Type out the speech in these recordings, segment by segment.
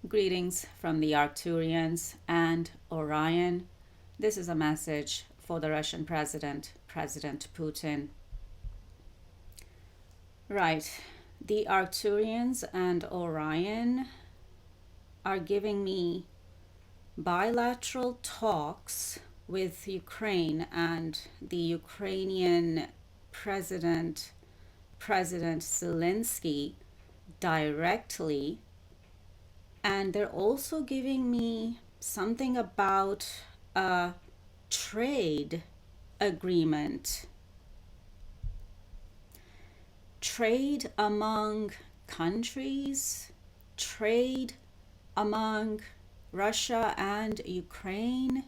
Greetings from the Arcturians and Orion. This is a message for the Russian President, President Putin. Right, the Arcturians and Orion are giving me bilateral talks with Ukraine and the Ukrainian President Zelenskyy directly. And they're also giving me something about a trade agreement. Trade among countries, trade among Russia and Ukraine.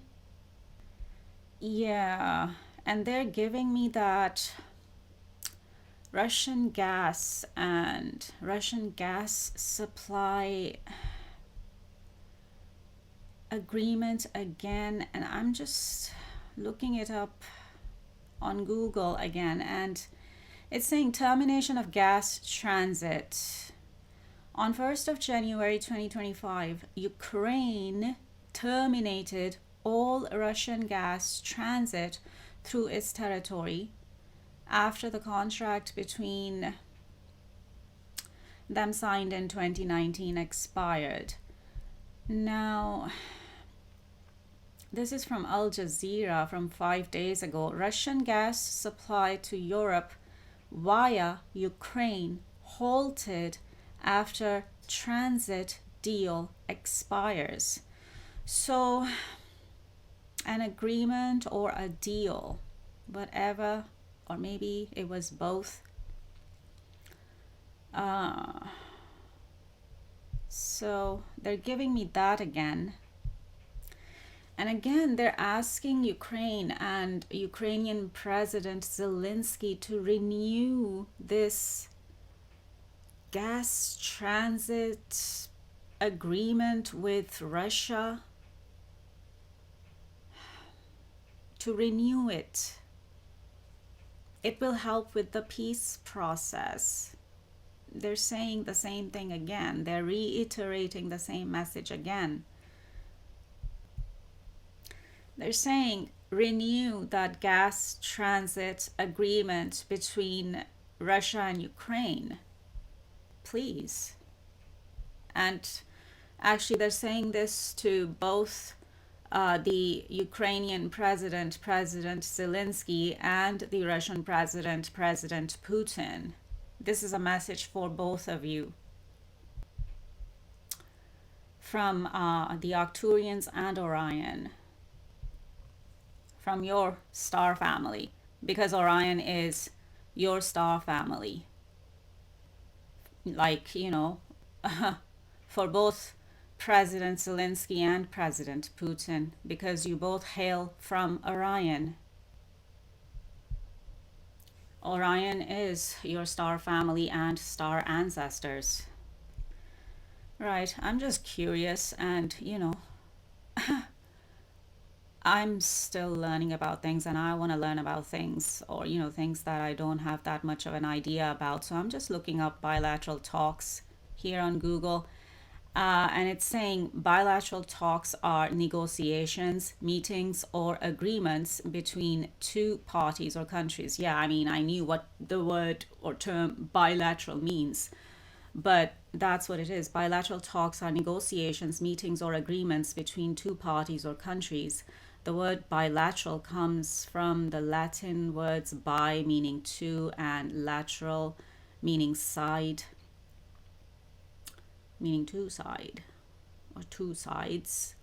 Yeah, and they're giving me that Russian gas and Russian gas supply agreement again, and I'm just looking it up on Google again, and it's saying termination of gas transit. On 1st of January 2025, Ukraine terminated all Russian gas transit through its territory after the contract between them signed in 2019 expired. Now, this is from Al Jazeera from 5 days ago. Russian gas supply to Europe via Ukraine halted after transit deal expires. So, an agreement or a deal, whatever, or maybe it was both. So they're giving me that again. And again, they're asking Ukraine and Ukrainian President Zelenskyy to renew this gas transit agreement with Russia, to renew it. It will help with the peace process. They're saying the same thing again. They're reiterating the same message again. They're saying renew that gas transit agreement between Russia and Ukraine, please. And actually, they're saying this to both the Ukrainian President Zelenskyy, and the Russian President Putin. This is a message for both of you from the Arcturians and Orion, from your star family, because Orion is your star family. Like, you know, for both President Zelenskyy and President Putin, because you both hail from Orion. Orion is your star family and star ancestors. Right, I'm just curious, and you know, I'm still learning about things, and I want to learn about things, or you know, things that I don't have that much of an idea about. So I'm just looking up bilateral talks here on Google. And it's saying bilateral talks are negotiations, meetings, or agreements between two parties or countries. Yeah, I mean, I knew what the word or term bilateral means, but that's what it is. Bilateral talks are negotiations, meetings, or agreements between two parties or countries. The word bilateral comes from the Latin words bi, meaning two, and lateral, meaning side, meaning two side or two sides.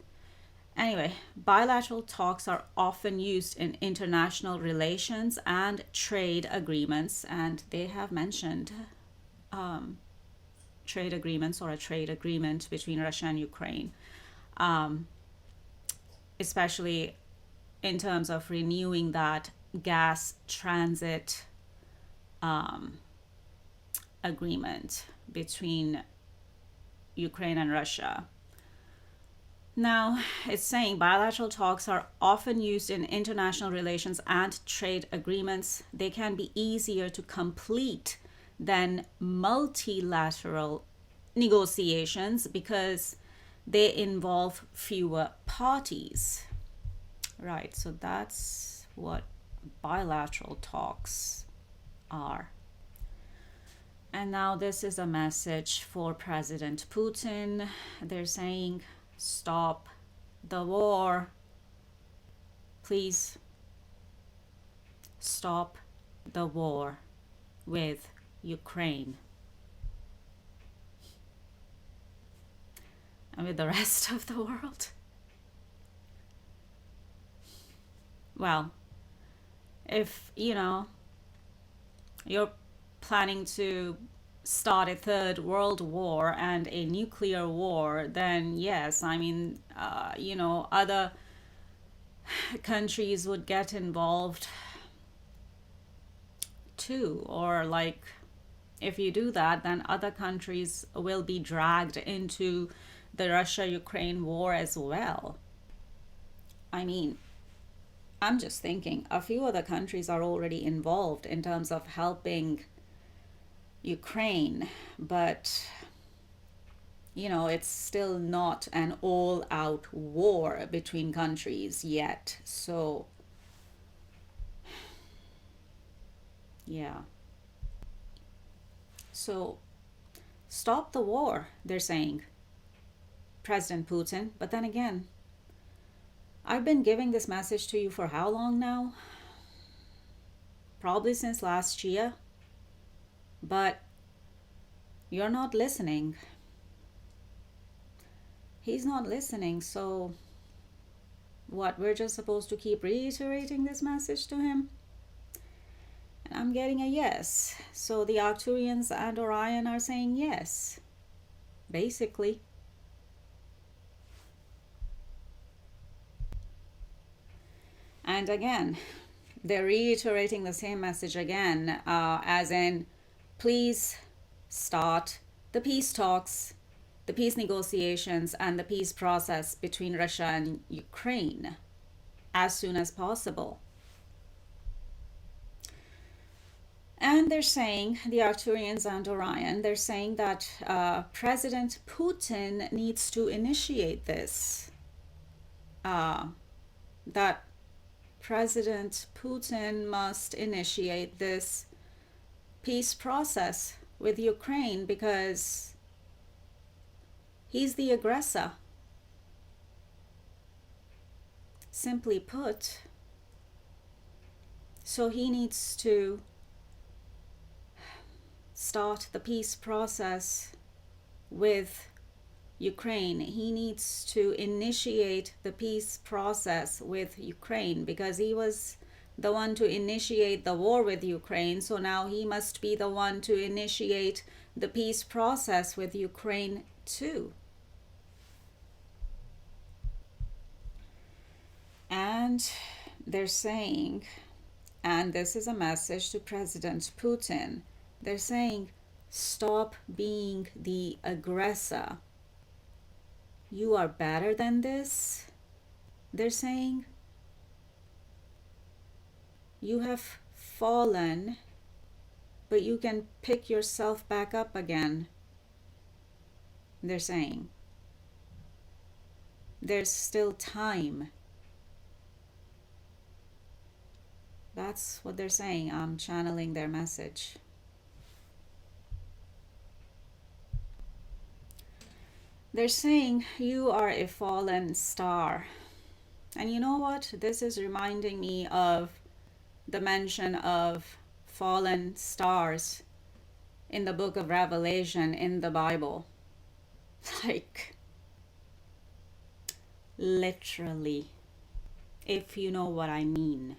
Anyway, bilateral talks are often used in international relations and trade agreements, and they have mentioned trade agreements or a trade agreement between Russia and Ukraine, especially in terms of renewing that gas transit agreement between Ukraine and Russia. Now, it's saying bilateral talks are often used in international relations and trade agreements. They can be easier to complete than multilateral negotiations because they involve fewer parties. Right, so that's what bilateral talks are. And now this is a message for President Putin. They're saying, stop the war. Please stop the war with Ukraine and with the rest of the world. Well, if you're planning to start a third world war and a nuclear war, then yes, other countries would get involved too. Or like, if you do that, then other countries will be dragged into the Russia-Ukraine war as well. I'm just thinking a few other countries are already involved in terms of helping Ukraine, but it's still not an all-out war between countries yet. So yeah. So stop the war, they're saying, President Putin. But then again, I've been giving this message to you for how long now? Probably since last year. But you're not listening. He's not listening, so what? We're just supposed to keep reiterating this message to him? And I'm getting a yes. So the Arcturians and Orion are saying yes, basically. And again, they're reiterating the same message again, as in, please start the peace talks, the peace negotiations, and the peace process between Russia and Ukraine as soon as possible. And they're saying, the Arcturians and Orion, they're saying that President Putin needs to initiate this. That President Putin must initiate this peace process with Ukraine because he's the aggressor. Simply put, so he needs to start the peace process with Ukraine. He needs to initiate the peace process with Ukraine because he was the one to initiate the war with Ukraine. So now he must be the one to initiate the peace process with Ukraine too. And they're saying, and this is a message to President Putin, they're saying, stop being the aggressor. You are better than this, they're saying. You have fallen, but you can pick yourself back up again, they're saying. There's still time. That's what they're saying. I'm channeling their message. They're saying you are a fallen star. And you know what? This is reminding me of the mention of fallen stars in the book of Revelation in the Bible. Like, literally, if you know what I mean.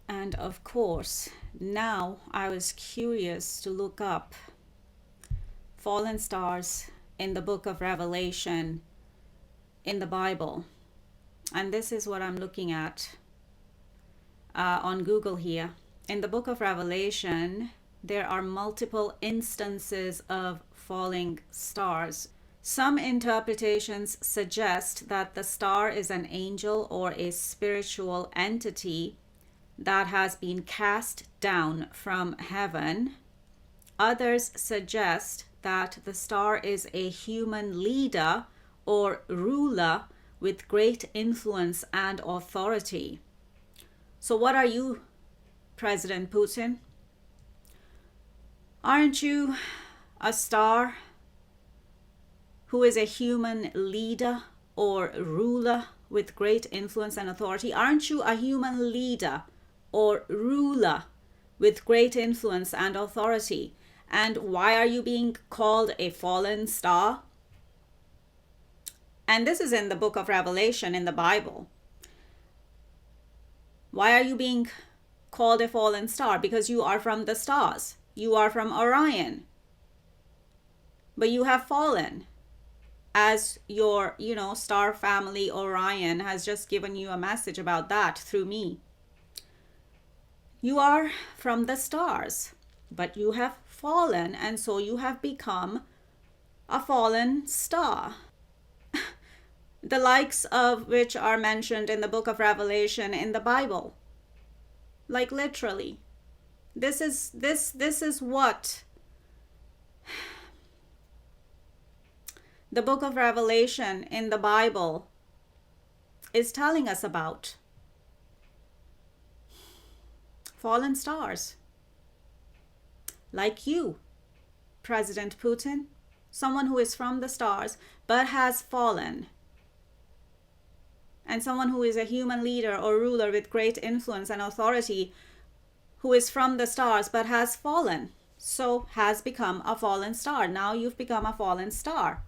And of course, now I was curious to look up fallen stars in the book of Revelation in the Bible. And this is what I'm looking at on Google here. In the book of Revelation, there are multiple instances of falling stars. Some interpretations suggest that the star is an angel or a spiritual entity that has been cast down from heaven. Others suggest that the star is a human leader or ruler with great influence and authority. So what are you, President Putin? Aren't you a star who is a human leader or ruler with great influence and authority? Aren't you a human leader or ruler with great influence and authority? And why are you being called a fallen star? And this is in the book of Revelation in the Bible. Why are you being called a fallen star? Because you are from the stars. You are from Orion. But you have fallen. As your, star family Orion has just given you a message about that through me. You are from the stars, but you have fallen, and so you have become a fallen star. The likes of which are mentioned in the book of Revelation in the Bible. Like literally. This is what the book of Revelation in the Bible is telling us about. Fallen stars. Like you, President Putin, someone who is from the stars but has fallen. And someone who is a human leader or ruler with great influence and authority who is from the stars but has fallen. So has become a fallen star. Now you've become a fallen star.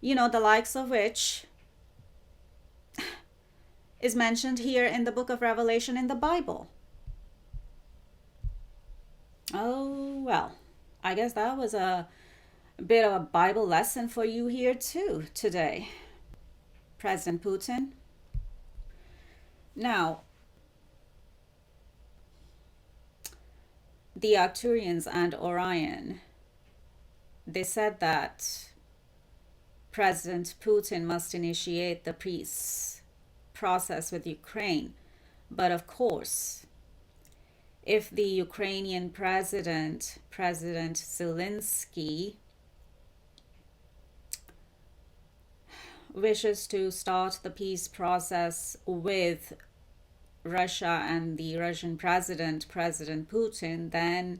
The likes of which is mentioned here in the book of Revelation in the Bible. Oh, well, I guess that was a bit of a Bible lesson for you here too today, President Putin. Now, the Arcturians and Orion, they said that President Putin must initiate the peace process with Ukraine. But of course, if the Ukrainian President Zelenskyy, wishes to start the peace process with Russia and the Russian President Putin, then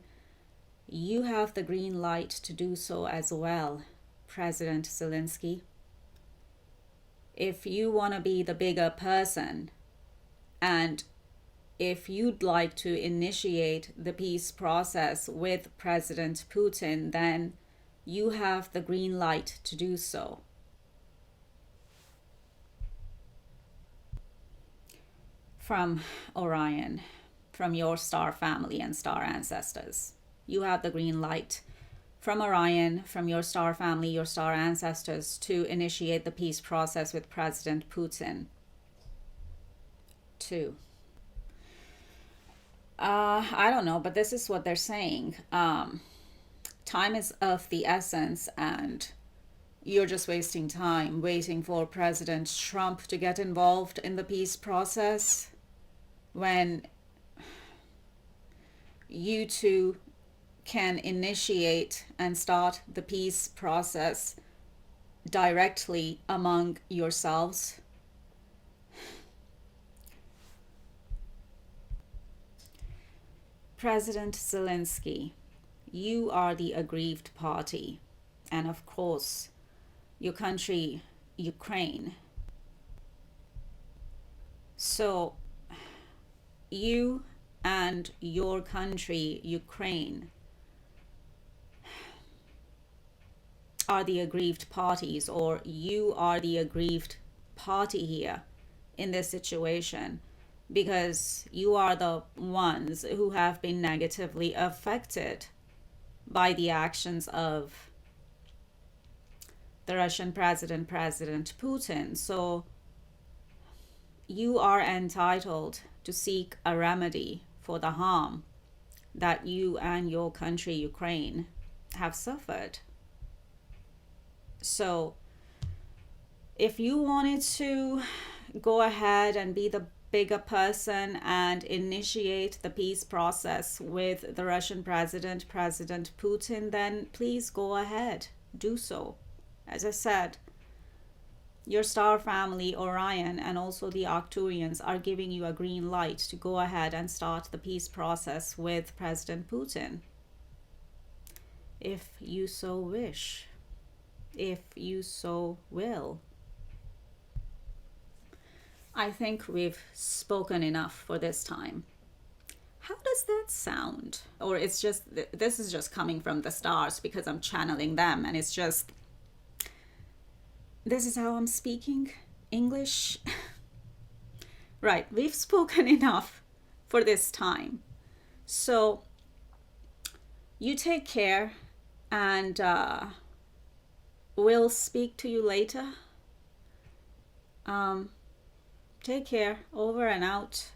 you have the green light to do so as well, President Zelenskyy. If you want to be the bigger person, and if you'd like to initiate the peace process with President Putin, then you have the green light to do so. From Orion, from your star family and star ancestors, you have the green light from Orion, from your star family, your star ancestors, to initiate the peace process with President Putin. 2. I don't know, but this is what they're saying. Time is of the essence, and you're just wasting time waiting for President Trump to get involved in the peace process when you two can initiate and start the peace process directly among yourselves. President Zelenskyy, you are the aggrieved party, and of course, your country, Ukraine. So, you and your country, Ukraine, are the aggrieved parties, or you are the aggrieved party here in this situation, because you are the ones who have been negatively affected by the actions of the Russian President Putin. So you are entitled to seek a remedy for the harm that you and your country, Ukraine, have suffered. So if you wanted to go ahead and be the bigger person and initiate the peace process with the Russian president, President Putin, then please go ahead, do so. As I said, your star family, Orion, and also the Arcturians are giving you a green light to go ahead and start the peace process with President Putin. If you so wish, if you so will. I think we've spoken enough for this time. How does that sound? Or it's just, this is just coming from the stars because I'm channeling them, and it's just, this is how I'm speaking English. Right, we've spoken enough for this time. So you take care, and we'll speak to you later. Take care. Over and out.